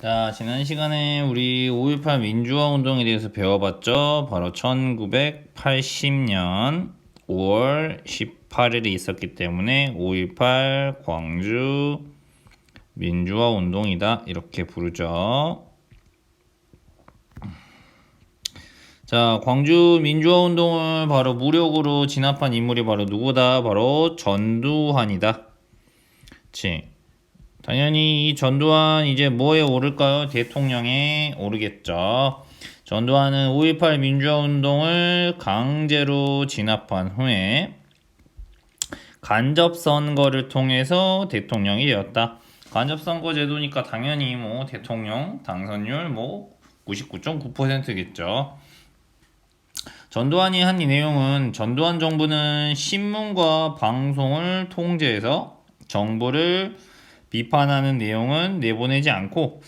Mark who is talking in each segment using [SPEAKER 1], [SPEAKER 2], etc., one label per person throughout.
[SPEAKER 1] 자, 지난 시간에 우리 5.18 민주화 운동에 대해서 배워봤죠? 바로 1980년 5월 18일에 있었기 때문에 5.18 광주 민주화 운동이다 이렇게 부르죠. 자, 광주 민주화 운동을 바로 무력으로 진압한 인물이 바로 누구다? 바로 전두환이다. 그치? 당연히 이 전두환 이제 뭐에 오를까요? 대통령에 오르겠죠. 전두환은 5.18 민주화 운동을 강제로 진압한 후에 간접선거를 통해서 대통령이 되었다. 간접선거 제도니까 당연히 뭐 대통령 당선율 뭐 99.9%겠죠. 전두환이 한 이 내용은 전두환 정부는 신문과 방송을 통제해서 정부를 비판하는 내용은 내보내지 않고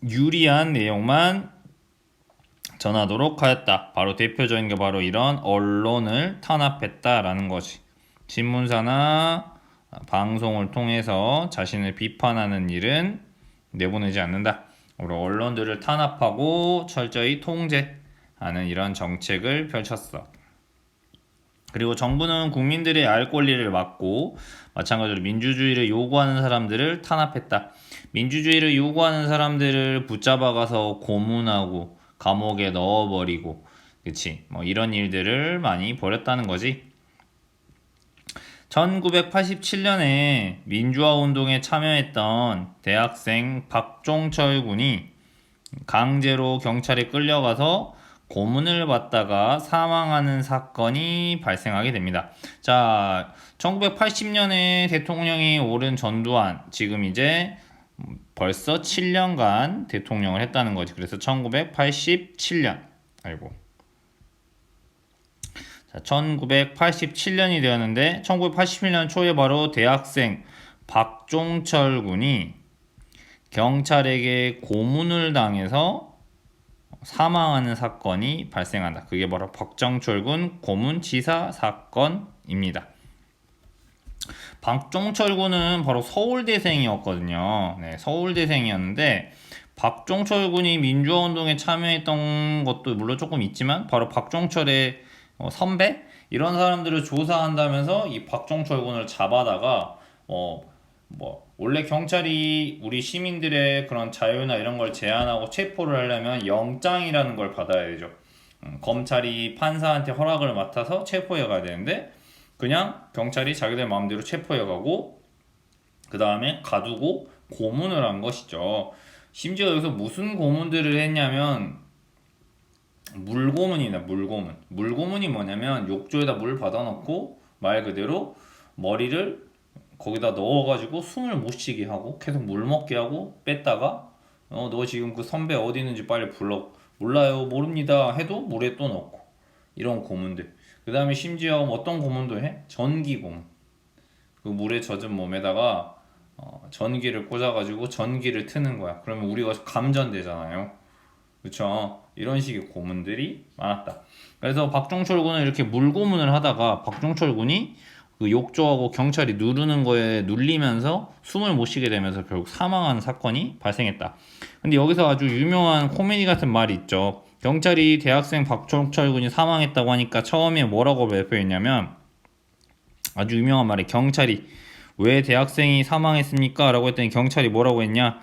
[SPEAKER 1] 유리한 내용만 전하도록 하였다. 바로 대표적인 게 바로 이런 언론을 탄압했다라는 것이. 신문사나 방송을 통해서 자신을 비판하는 일은 내보내지 않는다. 언론들을 탄압하고 철저히 통제하는 이런 정책을 펼쳤어. 그리고 정부는 국민들의 알 권리를 막고 마찬가지로 민주주의를 요구하는 사람들을 탄압했다. 민주주의를 요구하는 사람들을 붙잡아가서 고문하고 감옥에 넣어버리고 그치 뭐 이런 일들을 많이 벌였다는 거지. 1987년에 민주화 운동에 참여했던 대학생 박종철 군이 강제로 경찰에 끌려가서 고문을 받다가 사망하는 사건이 발생하게 됩니다. 자, 1980년에 대통령이 오른 전두환, 지금 이제 벌써 7년간 대통령을 했다는 거지. 그래서 1987년, 아이고. 자, 1987년이 되었는데, 1981년 초에 바로 대학생 박종철 군이 경찰에게 고문을 당해서 사망하는 사건이 발생한다. 그게 바로 박정철군 고문치사 사건입니다. 박종철군은 바로 서울대생이었거든요. 네, 서울대생이었는데 박종철군이 민주화운동에 참여했던 것도 물론 조금 있지만 바로 박종철의 선배? 이런 사람들을 조사한다면서 이 박종철군을 잡아다가 원래 경찰이 우리 시민들의 그런 자유나 이런 걸 제한하고 체포를 하려면 영장이라는 걸 받아야 되죠. 검찰이 판사한테 허락을 맡아서 체포해 가야 되는데 그냥 경찰이 자기들 마음대로 체포해 가고 그 다음에 가두고 고문을 한 것이죠. 심지어 여기서 무슨 고문들을 했냐면 물고문이다. 물고문이 뭐냐면 욕조에다 물 받아놓고 말 그대로 머리를 거기다 넣어가지고 숨을 못 쉬게 하고 계속 물 먹게 하고 뺐다가 너 지금 그 선배 어디 있는지 빨리 불러. 몰라요, 모릅니다 해도 물에 또 넣고 이런 고문들. 그 다음에 심지어 어떤 고문도 해? 전기 고문. 그 물에 젖은 몸에다가 전기를 꽂아가지고 전기를 트는 거야. 그러면 우리가 감전되잖아요. 그쵸? 이런 식의 고문들이 많았다. 그래서 박종철 군은 이렇게 물고문을 하다가 박종철 군이 그 욕조하고 경찰이 누르는 거에 눌리면서 숨을 못 쉬게 되면서 결국 사망하는 사건이 발생했다. 근데 여기서 아주 유명한 코미디 같은 말이 있죠. 경찰이 대학생 박종철 군이 사망했다고 하니까 처음에 뭐라고 발표했냐면 아주 유명한 말이 경찰이 왜 대학생이 사망했습니까? 라고 했더니 경찰이 뭐라고 했냐?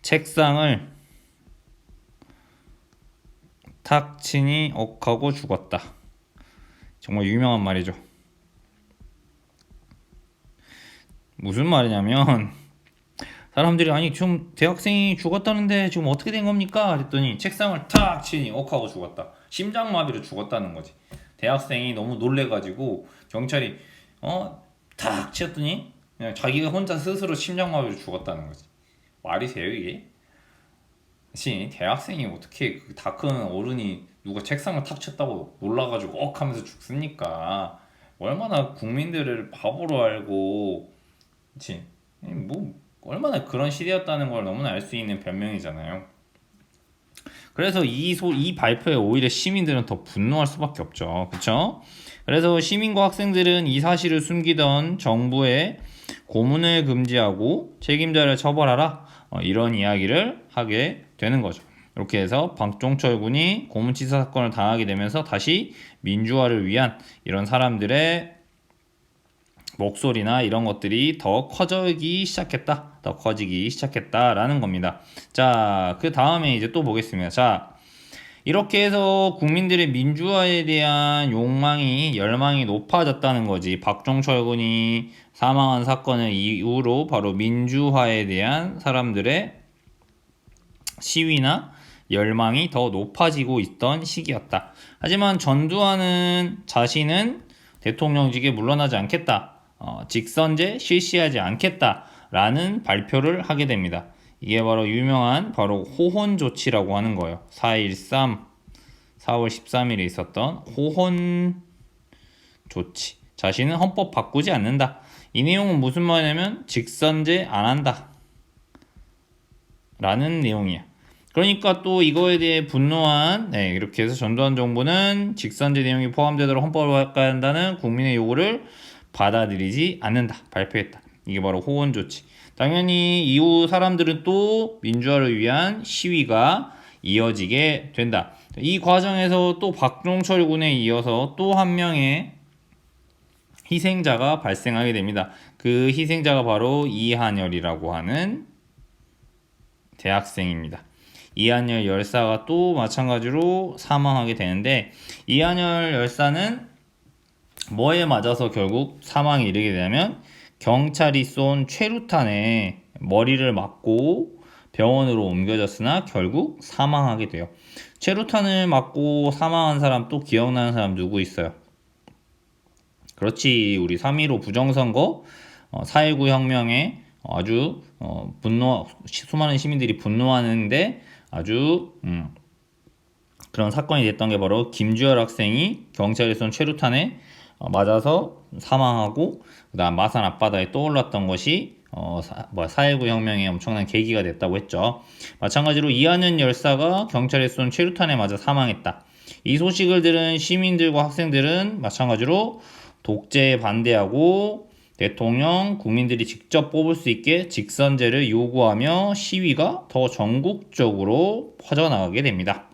[SPEAKER 1] 책상을 탁 치니 억하고 죽었다. 정말 유명한 말이죠. 무슨 말이냐면 사람들이 아니 지금 대학생이 죽었다는데 지금 어떻게 된 겁니까? 그랬더니 책상을 탁 치니 억하고 죽었다. 심장마비로 죽었다는 거지. 대학생이 너무 놀래가지고 경찰이 탁 치었더니 그냥 자기가 혼자 스스로 심장마비로 죽었다는 거지. 말이 돼요 이게? 그치? 대학생이 어떻게 그 다 큰 어른이 누가 책상을 탁 쳤다고 놀라가지고 억 하면서 죽습니까? 얼마나 국민들을 바보로 알고 그치? 뭐 얼마나 그런 시대였다는 걸 너무나 알 수 있는 변명이잖아요. 그래서 이 발표에 오히려 시민들은 더 분노할 수밖에 없죠. 그쵸? 그래서 시민과 학생들은 이 사실을 숨기던 정부의 고문을 금지하고 책임자를 처벌하라. 이런 이야기를 하게 되는 거죠. 이렇게 해서 박종철 군이 고문치사 사건을 당하게 되면서 다시 민주화를 위한 이런 사람들의 목소리나 이런 것들이 더 커지기 시작했다라는 겁니다. 자, 그 다음에 이제 또 보겠습니다. 자, 이렇게 해서 국민들의 민주화에 대한 열망이 높아졌다는 거지. 박종철 군이 사망한 사건을 이후로 바로 민주화에 대한 사람들의 시위나 열망이 더 높아지고 있던 시기였다. 하지만 전두환은 자신은 대통령직에 물러나지 않겠다. 직선제 실시하지 않겠다라는 발표를 하게 됩니다. 이게 바로 유명한 바로 호혼 조치라고 하는 거예요. 4.13 4월 13일에 있었던 호혼 조치. 자신은 헌법 바꾸지 않는다. 이 내용은 무슨 말이냐면 직선제 안 한다 라는 내용이야. 그러니까 또 이거에 대해 분노한 이렇게 해서 전두환 정부는 직선제 내용이 포함되도록 헌법을 바꿔야 한다는 국민의 요구를 받아들이지 않는다 발표했다. 이게 바로 호혼 조치. 당연히 이후 사람들은 또 민주화를 위한 시위가 이어지게 된다. 이 과정에서 또 박종철 군에 이어서 또 한 명의 희생자가 발생하게 됩니다. 그 희생자가 바로 이한열이라고 하는 대학생입니다. 이한열 열사가 또 마찬가지로 사망하게 되는데, 이한열 열사는 뭐에 맞아서 결국 사망에 이르게 되냐면 경찰이 쏜 최루탄에 머리를 맞고 병원으로 옮겨졌으나 결국 사망하게 돼요. 최루탄을 맞고 사망한 사람 또 기억나는 사람 누구 있어요? 그렇지, 우리 3.15 부정선거 4.19 혁명에 아주 수많은 시민들이 분노하는데 아주 그런 사건이 됐던 게 바로 김주열 학생이 경찰에 쏜 최루탄에 맞아서 사망하고, 그 다음 마산 앞바다에 떠올랐던 것이 4.19 혁명의 엄청난 계기가 됐다고 했죠. 마찬가지로 이한열 열사가 경찰에 쏜 최루탄에 맞아 사망했다. 이 소식을 들은 시민들과 학생들은 마찬가지로 독재에 반대하고 대통령 국민들이 직접 뽑을 수 있게 직선제를 요구하며 시위가 더 전국적으로 퍼져나가게 됩니다.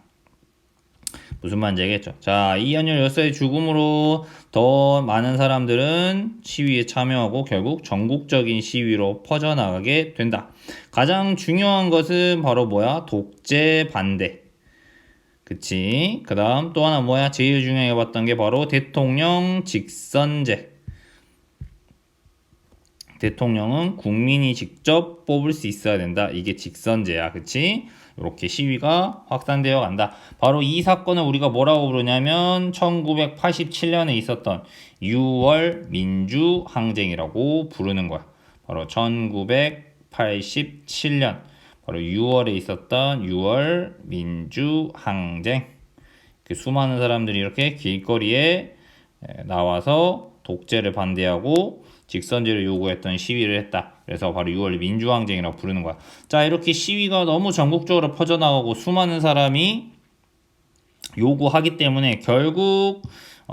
[SPEAKER 1] 무슨 말인지 알겠죠? 자, 이한열 열사의 죽음으로 더 많은 사람들은 시위에 참여하고 결국 전국적인 시위로 퍼져나가게 된다. 가장 중요한 것은 바로 뭐야? 독재 반대. 그치? 그 다음 또 하나 뭐야? 제일 중요하게 봤던 게 바로 대통령 직선제. 대통령은 국민이 직접 뽑을 수 있어야 된다. 이게 직선제야. 그치? 이렇게 시위가 확산되어 간다. 바로 이 사건을 우리가 뭐라고 부르냐면 1987년에 있었던 6월 민주항쟁이라고 부르는 거야. 바로 1987년 바로 6월에 있었던 6월 민주항쟁. 그 수많은 사람들이 이렇게 길거리에 나와서 독재를 반대하고 직선제를 요구했던 시위를 했다. 그래서 바로 6월 민주항쟁이라고 부르는 거야. 자, 이렇게 시위가 너무 전국적으로 퍼져나가고 수많은 사람이 요구하기 때문에 결국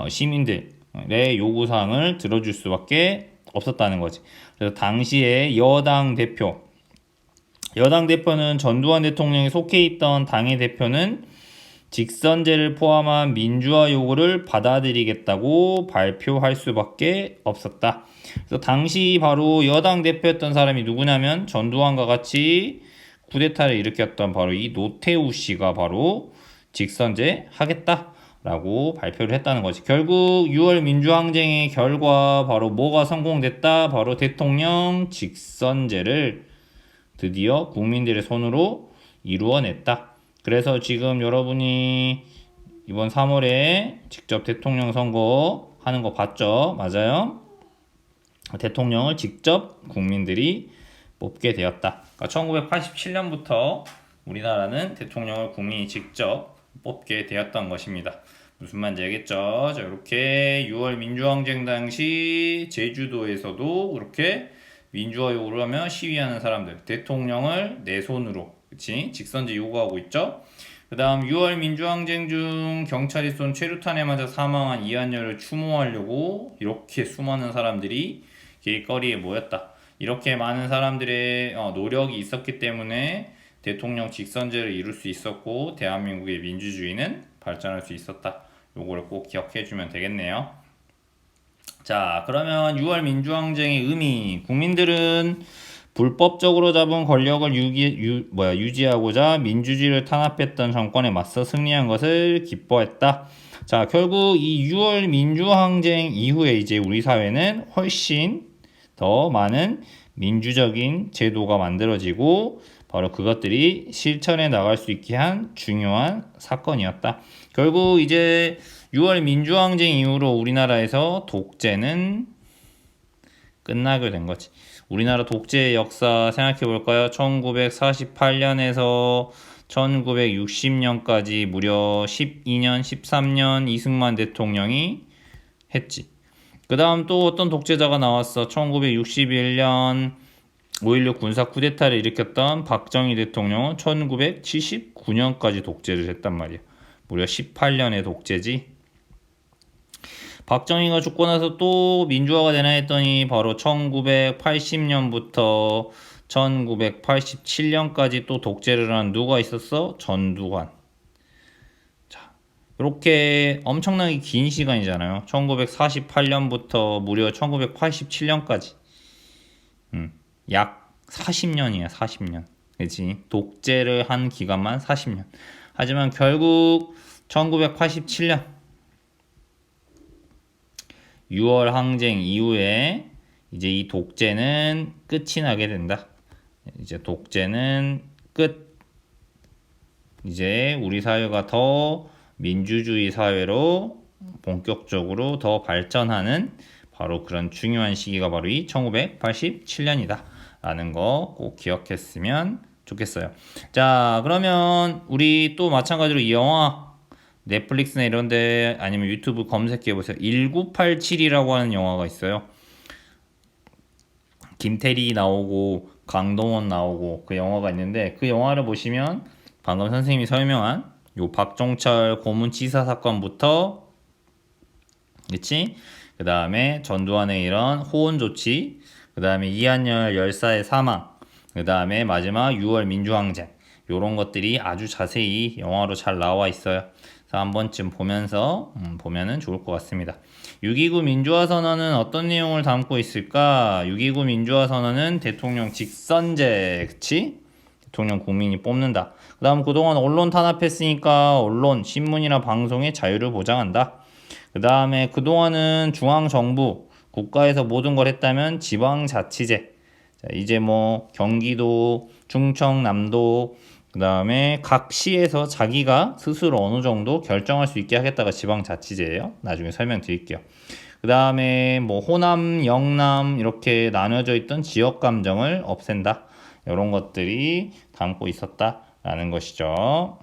[SPEAKER 1] 시민들의 요구사항을 들어줄 수밖에 없었다는 거지. 그래서 당시에 여당 대표는 전두환 대통령이 속해 있던 당의 대표는 직선제를 포함한 민주화 요구를 받아들이겠다고 발표할 수밖에 없었다. 그래서 당시 바로 여당 대표였던 사람이 누구냐면 전두환과 같이 쿠데타를 일으켰던 바로 이 노태우 씨가 바로 직선제 하겠다라고 발표를 했다는 거지. 결국 6월 민주항쟁의 결과 바로 뭐가 성공됐다? 바로 대통령 직선제를 드디어 국민들의 손으로 이루어냈다. 그래서 지금 여러분이 이번 3월에 직접 대통령 선거 하는 거 봤죠? 맞아요? 대통령을 직접 국민들이 뽑게 되었다. 그러니까 1987년부터 우리나라는 대통령을 국민이 직접 뽑게 되었던 것입니다. 무슨 말인지 알겠죠? 자, 이렇게 6월 민주항쟁 당시 제주도에서도 그렇게 민주화 요구를 하며 시위하는 사람들, 대통령을 내 손으로, 그치? 직선제 요구하고 있죠. 그 다음 6월 민주항쟁 중 경찰이 쏜 최루탄에 맞아 사망한 이한열을 추모하려고 이렇게 수많은 사람들이 길거리에 모였다. 이렇게 많은 사람들의 노력이 있었기 때문에 대통령 직선제를 이룰 수 있었고 대한민국의 민주주의는 발전할 수 있었다. 요거를 꼭 기억해 주면 되겠네요. 자, 그러면 6월 민주항쟁의 의미. 국민들은 불법적으로 잡은 권력을 유지하고자 민주주의를 탄압했던 정권에 맞서 승리한 것을 기뻐했다. 자, 결국 이 6월 민주항쟁 이후에 이제 우리 사회는 훨씬 더 많은 민주적인 제도가 만들어지고 바로 그것들이 실천해 나갈 수 있게 한 중요한 사건이었다. 결국 이제 6월 민주항쟁 이후로 우리나라에서 독재는 끝나게 된 거지. 우리나라 독재의 역사 생각해 볼까요? 1948년에서 1960년까지 무려 12년, 13년 이승만 대통령이 했지. 그 다음 또 어떤 독재자가 나왔어. 1961년 5.16 군사 쿠데타를 일으켰던 박정희 대통령은 1979년까지 독재를 했단 말이야. 무려 18년의 독재지. 박정희가 죽고 나서 또 민주화가 되나 했더니 바로 1980년부터 1987년까지 또 독재를 한 누가 있었어? 전두환. 자, 이렇게 엄청나게 긴 시간이잖아요. 1948년부터 무려 1987년까지. 약 40년이야, 40년. 그치? 독재를 한 기간만 40년. 하지만 결국 1987년 6월 항쟁 이후에 이제 이 독재는 끝이 나게 된다. 이제 독재는 끝. 이제 우리 사회가 더 민주주의 사회로 본격적으로 더 발전하는 바로 그런 중요한 시기가 바로 이 1987년이다. 라는 거 꼭 기억했으면 좋겠어요. 자, 그러면 우리 또 마찬가지로 이 영화 넷플릭스나 이런데 아니면 유튜브 검색해보세요. 1987이라고 하는 영화가 있어요. 김태리 나오고 강동원 나오고 그 영화가 있는데 그 영화를 보시면 방금 선생님이 설명한 요 박종철 고문치사 사건부터 그치? 그 다음에 전두환의 이런 호언 조치, 그 다음에 이한열 열사의 사망, 그 다음에 마지막 6월 민주항쟁 요런 것들이 아주 자세히 영화로 잘 나와 있어요. 그래서 한 번쯤 보면서 보면은 좋을 것 같습니다. 6.29 민주화선언은 어떤 내용을 담고 있을까? 6.29 민주화선언은 대통령 직선제, 그치? 대통령 국민이 뽑는다. 그 다음 그동안 언론 탄압했으니까 언론, 신문이나 방송의 자유를 보장한다. 그 다음에 그동안은 중앙정부, 국가에서 모든 걸 했다면 지방자치제. 자, 이제 뭐 경기도, 충청남도, 그 다음에 각 시에서 자기가 스스로 어느 정도 결정할 수 있게 하겠다가 지방자치제예요. 나중에 설명드릴게요. 그 다음에 뭐 호남, 영남 이렇게 나눠져 있던 지역 감정을 없앤다. 이런 것들이 담고 있었다라는 것이죠.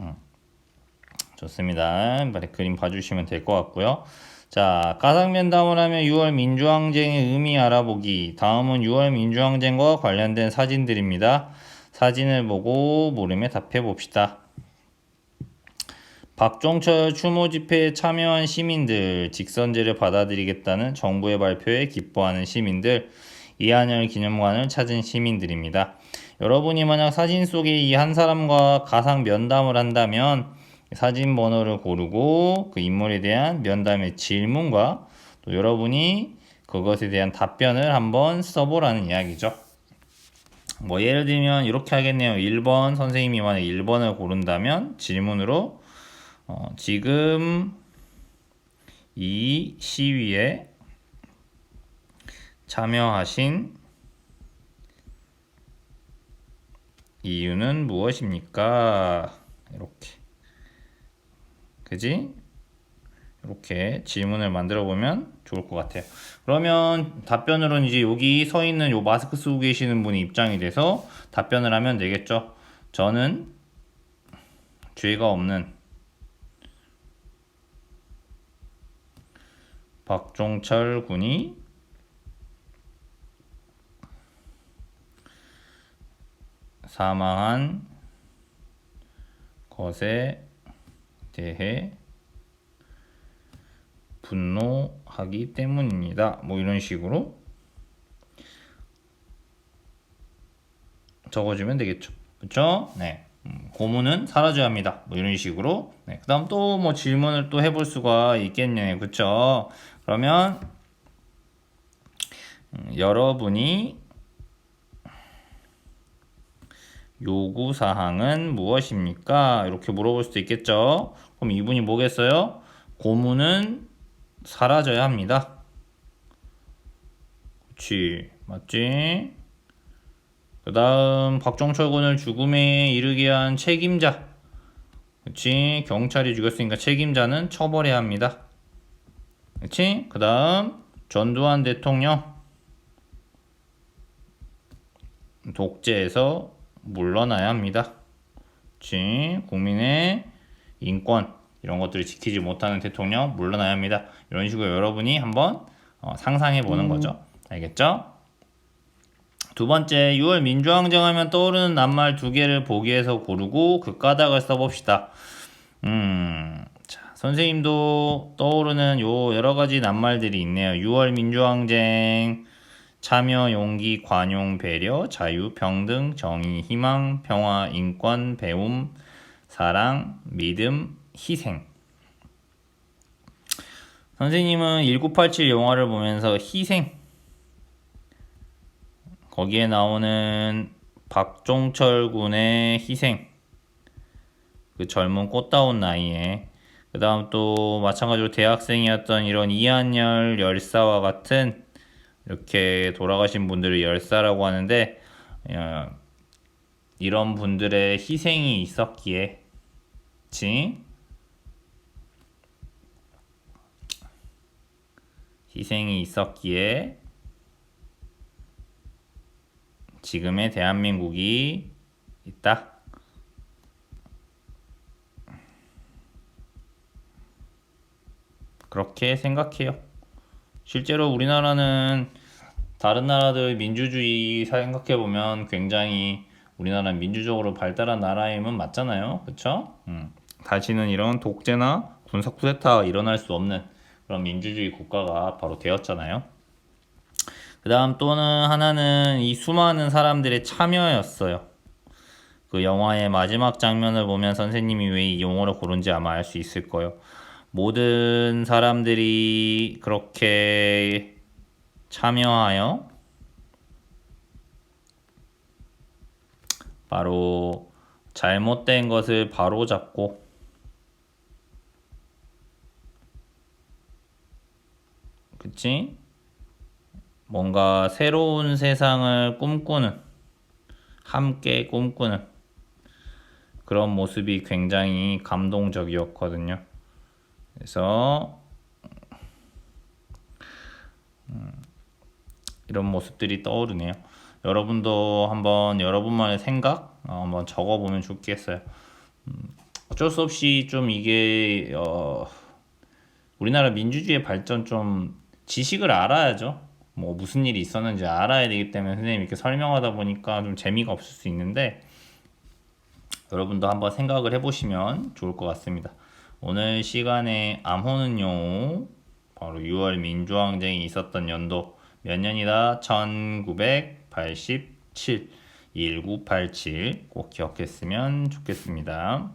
[SPEAKER 1] 좋습니다. 빨리 그림 봐주시면 될 것 같고요. 자, 가상면담을 하면 6월 민주항쟁의 의미 알아보기. 다음은 6월 민주항쟁과 관련된 사진들입니다. 사진을 보고 물음에 답해 봅시다. 박종철 추모 집회에 참여한 시민들, 직선제를 받아들이겠다는 정부의 발표에 기뻐하는 시민들, 이한열 기념관을 찾은 시민들입니다. 여러분이 만약 사진 속에 이 한 사람과 가상 면담을 한다면 사진 번호를 고르고 그 인물에 대한 면담의 질문과 또 여러분이 그것에 대한 답변을 한번 써보라는 이야기죠. 뭐 예를 들면 이렇게 하겠네요. 1번 선생님이 만약 1번을 고른다면 질문으로 지금 이 시위에 참여하신 이유는 무엇입니까? 이렇게. 그지? 이렇게 질문을 만들어 보면 좋을 것 같아요. 그러면 답변으로는 이제 여기 서 있는 요 마스크 쓰고 계시는 분이 입장이 돼서 답변을 하면 되겠죠. 저는 죄가 없는 박종철 군이 사망한 것에 대해 분노하기 때문입니다. 뭐 이런 식으로 적어주면 되겠죠. 그쵸? 네. 고문은 사라져야 합니다. 뭐 이런 식으로. 네. 그 다음 또 뭐 질문을 또 해볼 수가 있겠네요. 그쵸? 그러면, 여러분이 요구사항은 무엇입니까? 이렇게 물어볼 수도 있겠죠? 그럼 이분이 뭐겠어요? 고문은 사라져야 합니다. 그치, 맞지? 그 다음 박종철 군을 죽음에 이르게 한 책임자. 그치? 경찰이 죽였으니까 책임자는 처벌해야 합니다. 그치? 그 다음 전두환 대통령 독재에서 물러나야 합니다. 그치? 국민의 인권 이런 것들을 지키지 못하는 대통령 물러나야 합니다. 이런 식으로 여러분이 한번 상상해 보는 거죠. 알겠죠? 두 번째, 6월 민주항쟁 하면 떠오르는 낱말 두 개를 보기에서 고르고 그 까닭을 써봅시다. 자, 선생님도 떠오르는 요 여러 가지 낱말들이 있네요. 6월 민주항쟁, 참여, 용기, 관용, 배려, 자유, 평등, 정의, 희망, 평화, 인권, 배움, 사랑, 믿음, 희생. 선생님은 1987 영화를 보면서 희생, 거기에 나오는 박종철 군의 희생, 그 젊은 꽃다운 나이에, 그 다음 또 마찬가지로 대학생이었던 이런 이한열 열사와 같은 이렇게 돌아가신 분들을 열사라고 하는데, 이런 분들의 희생이 있었기에, 그치? 희생이 있었기에 지금의 대한민국이 있다. 그렇게 생각해요. 실제로 우리나라는 다른 나라들 민주주의 생각해보면 굉장히 우리나라는 민주적으로 발달한 나라임은 맞잖아요. 그쵸? 다시는 이런 독재나 군사 쿠데타가 일어날 수 없는 그런 민주주의 국가가 바로 되었잖아요. 그 다음 또는 하나는 이 수많은 사람들의 참여였어요. 그 영화의 마지막 장면을 보면 선생님이 왜 이 용어를 고른지 아마 알 수 있을 거예요. 모든 사람들이 그렇게 참여하여 바로 잘못된 것을 바로잡고 그치? 뭔가 새로운 세상을 꿈꾸는, 함께 꿈꾸는 그런 모습이 굉장히 감동적이었거든요. 그래서 이런 모습들이 떠오르네요. 여러분도 한번 여러분만의 생각 한번 적어보면 좋겠어요. 어쩔 수 없이 좀 이게 우리나라 민주주의 발전 좀 지식을 알아야죠. 뭐 무슨 일이 있었는지 알아야 되기 때문에 선생님이 이렇게 설명하다 보니까 좀 재미가 없을 수 있는데 여러분도 한번 생각을 해보시면 좋을 것 같습니다. 오늘 시간에 암호는요, 바로 6월 민주항쟁이 있었던 연도 몇 년이다? 1987, 1987 꼭 기억했으면 좋겠습니다.